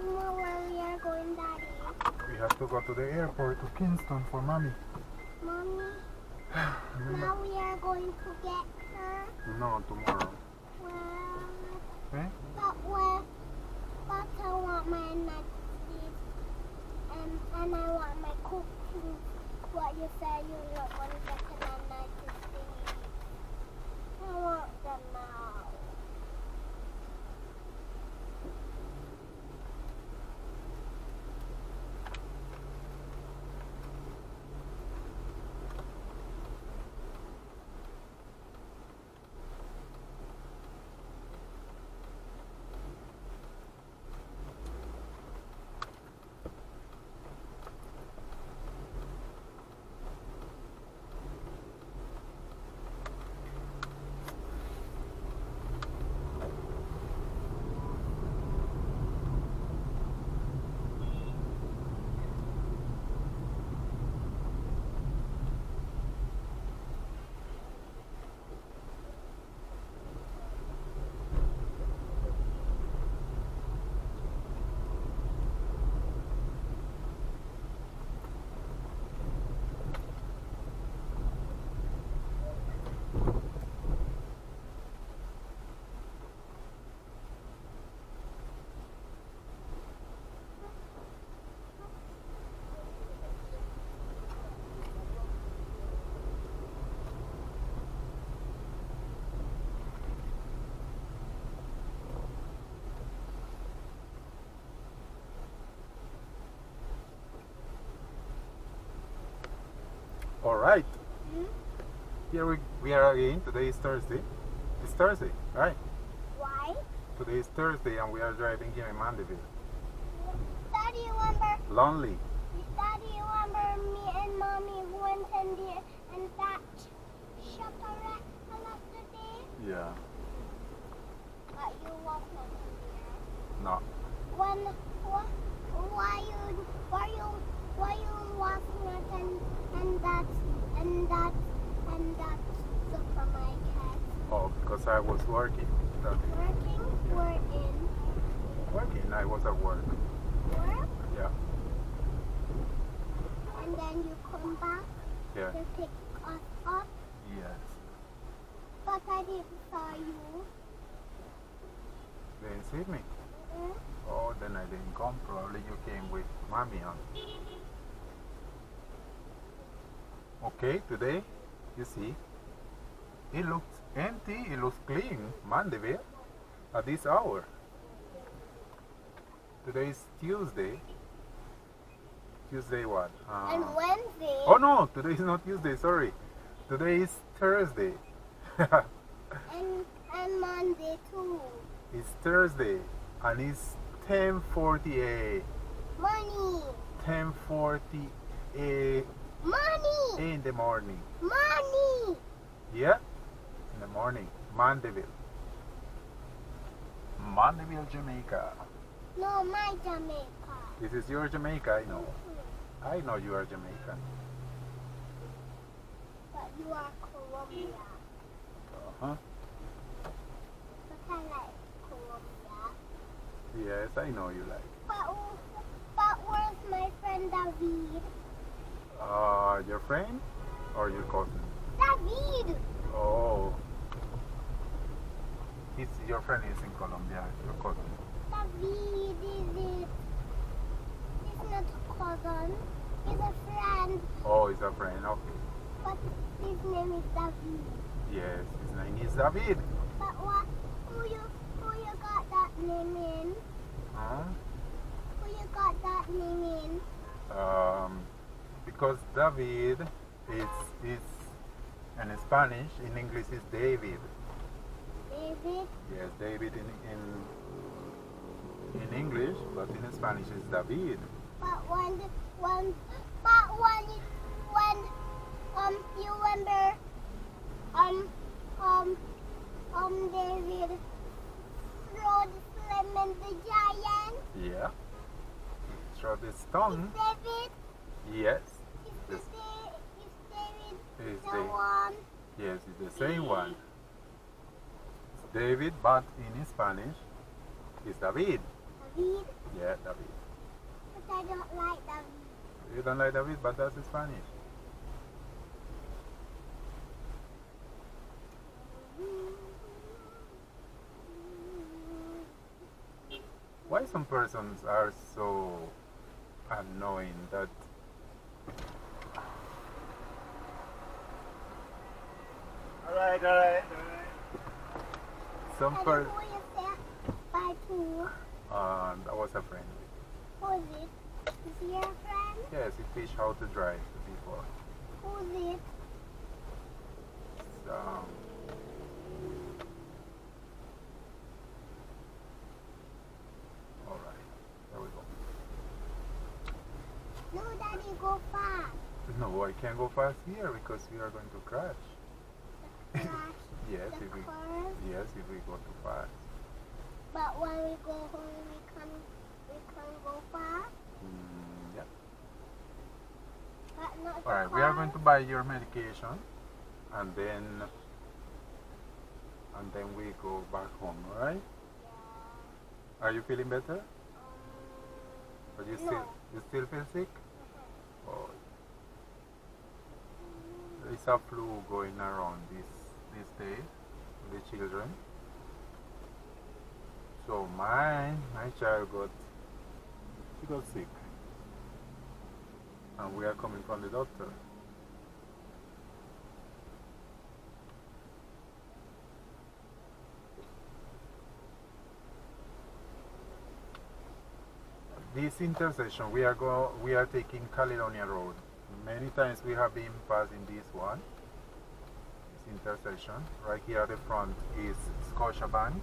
Mama, where we are going, Daddy? We have to go to the airport to Kingston for Mommy. Mommy, now we are going to get her. No, tomorrow. Well, Eh? but I want my night sleep and I want my cooking. What you said you're not going to get a night sleep. I want them now. All right. Here we are again. Today is Thursday. It's Thursday, right? Why? Today is Thursday and we are driving here in Mandeville. Daddy, remember? Lonely. Daddy, remember me and Mommy went and that shop a lot today? Yeah. But you was not here. No. Why you was not and that supermarket? Oh, because I was working. Working? We're in Working. I was at work. work? Yeah. And then you come back Yeah. to pick us up? Yes. But I didn't saw you. They didn't see me. Hmm? Oh, then I didn't come. Probably you came with Mommy on. Okay, today, you see, it looks empty, it looks clean, Mandeville, at this hour. Today is Tuesday. Tuesday what? And Wednesday. Oh no, today is not Tuesday, sorry. Today is Thursday. And Monday too. It's Thursday, and it's 10:48. Money. 10:48 Money. in the morning. Money. Yeah? In the morning. Mandeville. Mandeville, Jamaica. No, my Jamaica. This is your Jamaica, I know. I know you are Jamaican. But you are Colombia. Uh-huh. But I like Colombia. Yes, I know you like. But where's my friend David? Your friend or your cousin? David! Oh. Your friend is in Colombia, your cousin. David is it? He's not a cousin. He's a friend. Oh, he's a friend, okay. But his name is David. Yes, his name is David. But what? Who you got that name in? Huh? Who you got that name in? Because David is in Spanish, in English is David. David? Yes, David in English, but in Spanish is David. But when you remember David throw the slim and the giant? Yeah. He throw the stone. David? Yes. Is David Is the one? Yes, it's the same one. It's David, but in Spanish, it's David. David? Yeah, David. But I don't like David. You don't like David, but that's Spanish. Why some persons are so annoying that Alright. some Hello, per who is that? Bye to. that was a friend. Who is it? Is he your friend? Yes, he teach how to drive before. Who is it? So, alright, there we go. No, Daddy, go fast. No, I can't go fast here because we are going to crash. Crash Yes, the if we curve. if we go too fast. But when we go home, we can go fast. Yeah. But not the Alright, we are car. going to buy your medication and then we go back home, alright? Are you feeling better? But you still feel sick? Oh. There is a flu going around these days with the children. So my child got sick. And we are coming from the doctor. This intersection, we are taking Caledonia Road. Many times we have been passing this one, this intersection. Right here at the front is Scotiabank.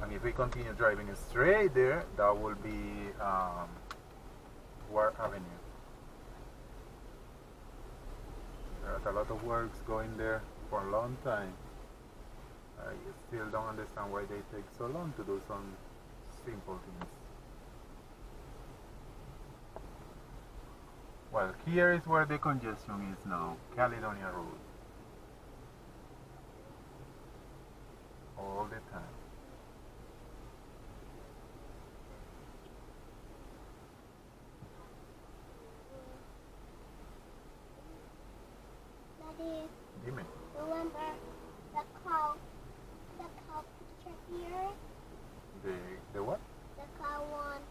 And if we continue driving straight there, that will be Ward Avenue. There's a lot of works going there for a long time. I still don't understand why they take so long to do some simple things. Well, here is where the congestion is now, Caledonia Road. All the time. Daddy, Give me. remember the cow picture here? The what? The cow one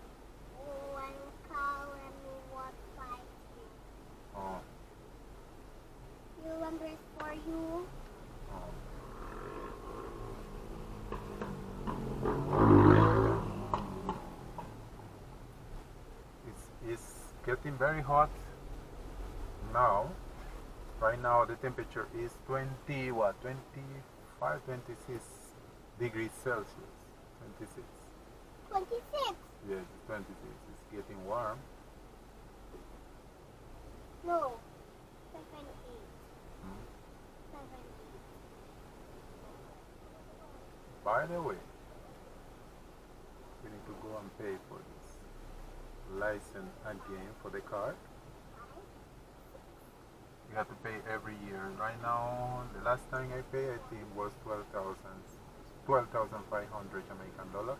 cow and one fighting. Oh. You remember it's for you? It's getting very hot now. Right now the temperature is 25, 26 degrees Celsius. 26. 26. Yes, it's 26. It's getting warm. No. 78. Hmm. 78. By the way, we need to go and pay for this license again for the car. You have to pay every year. Right now, the last time I paid, I think was 12,500 Jamaican dollar.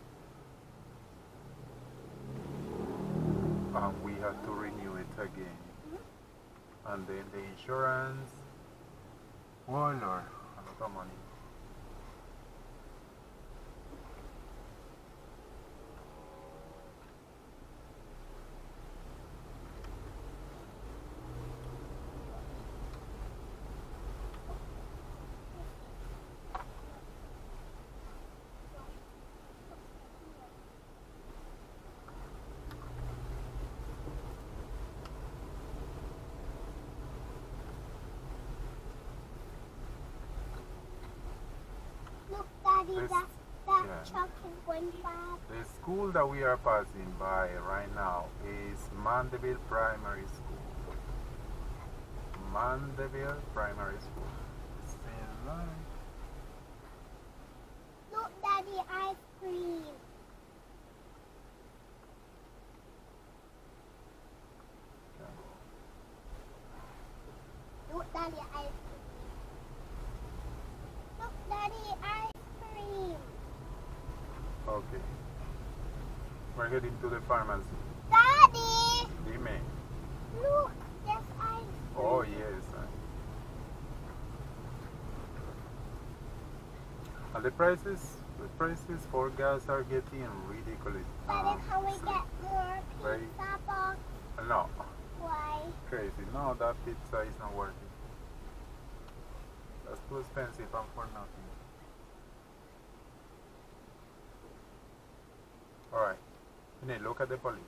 And we have to renew it again. And then the insurance, oh Lord, a lot of money. Look, Daddy, This- that yeah. truck is going fast. The school that we are passing by right now is Mandeville Primary School. Mandeville Primary School. It's in line. Look, Daddy, ice cream. Look, Daddy, ice cream. Look, Daddy, ice cream. Okay. We're heading to the pharmacy. Daddy! Dime. Look, there's ice cream. Oh, yes. And the prices for gas are getting ridiculous. Daddy, can we get more Right. pizza box? No. Why? Crazy. No, that pizza is not worth it. That's too expensive and for nothing. Alright. Look at the police.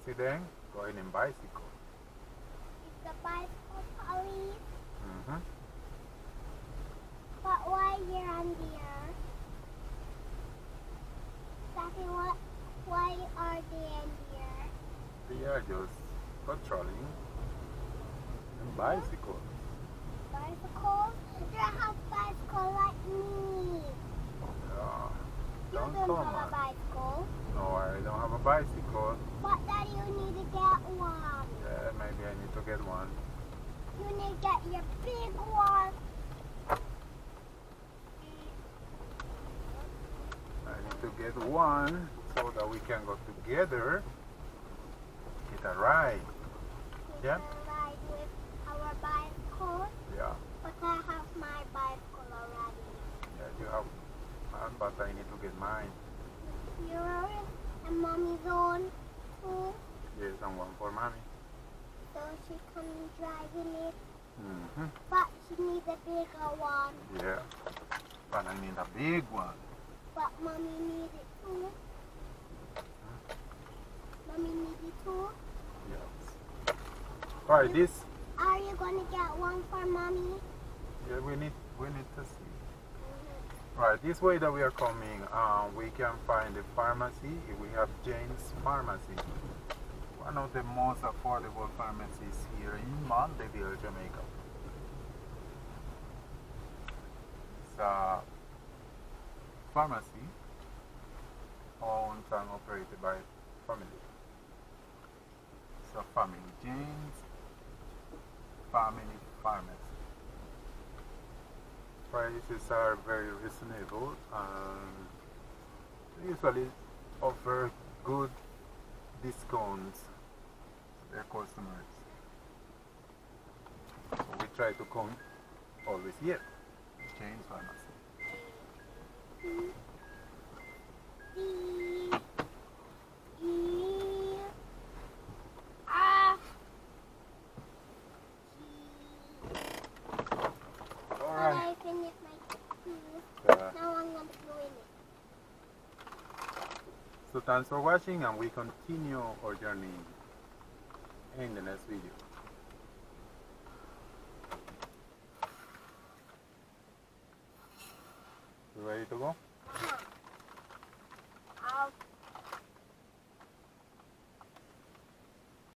See them going in bicycle. It's the bicycle police. Mm-hmm. But why you're on the air? Daddy, why are they in the air? They are just patrolling bicycles. Bicycles? They have bicycle like me. Yeah. You Don't don't come have a on. bicycle. No, I don't have a bicycle. But Daddy, you need to get one. Yeah, maybe I need to get one. You need to get your big one. I need to get one so that we can go together. Get a ride. We Yeah? can ride with our bicycle. Yeah. But I have my bicycle already. Yeah, you have one, but I need to get mine. Yours and Mommy's own too. Yes, and one for mommy. So she can drive in it. Mm-hmm. But she needs a bigger one. Yeah. But I need a big one. But Mommy needs it too. Mommy needs it too. Yes. Alright, this. Are you gonna get one for Mommy? Yeah, we need to see. Right, this way that we are coming, we can find the pharmacy. We have Jane's Pharmacy, one of the most affordable pharmacies here in Mandeville, Jamaica. It's a pharmacy owned and operated by family. It's a family, Jane's Family Pharmacy. Prices are very reasonable and usually offer good discounts to their customers. So we try to come always here, Jane's Pharmacy. I finished my food. Now I'm going to go in it. So thanks for watching, and we continue our journey in the next video. You ready to go?